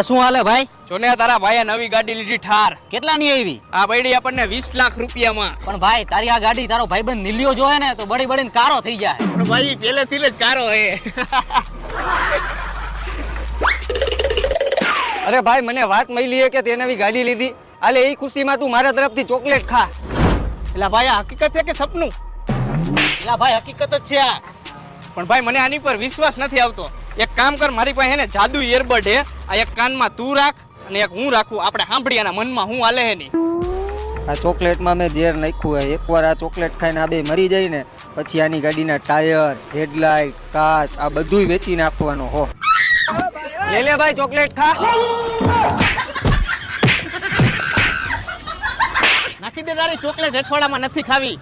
શું હાલે ભાઈ? જોને તારા ભાઈએ નવી ગાડી લીધી ઠાર. કેટલાની આવી? આ પડી આપણને 20 લાખ રૂપિયામાં. પણ ભાઈ તારી આ ગાડી તારો ભાઈબંધ નીલિયો જોવે ને તો બડી બડીને કારો થઈ જાય. પણ ભાઈ પહેલેથી જ કારો હે. અરે ભાઈ મને વાત મળી કે તે નવી ગાડી લીધી. હાલે એ ખુશીમાં તું મારા તરફથી ચોકલેટ ખા. એટલે ભાઈ આ હકીકત છે કે સપનું? એલા ભાઈ હકીકત જ છે આ. પણ ભાઈ મને આની પર વિશ્વાસ નથી આવતો. એક કામ કર, મારી પાસે હે ને જાદુ એરબડ હે. આ એક કાનમાં તું રાખ અને એક હું રાખું. આપણે સાંભળીએ એના મનમાં હું હાલે હે નહીં. આ ચોકલેટમાં મેં ઝેર નાખ્યું હોય. એકવાર આ ચોકલેટ ખાઈને આ બે મરી જાય ને પછી આની ગાડીના ટાયર, હેડલાઇટ, કાચ આ બધુંય વેચી નાખવાનું હો. લે ભાઈ ચોકલેટ ખા. નાખી દે તારી ચોકલેટ અઠવાડામાં નથી ખાવી.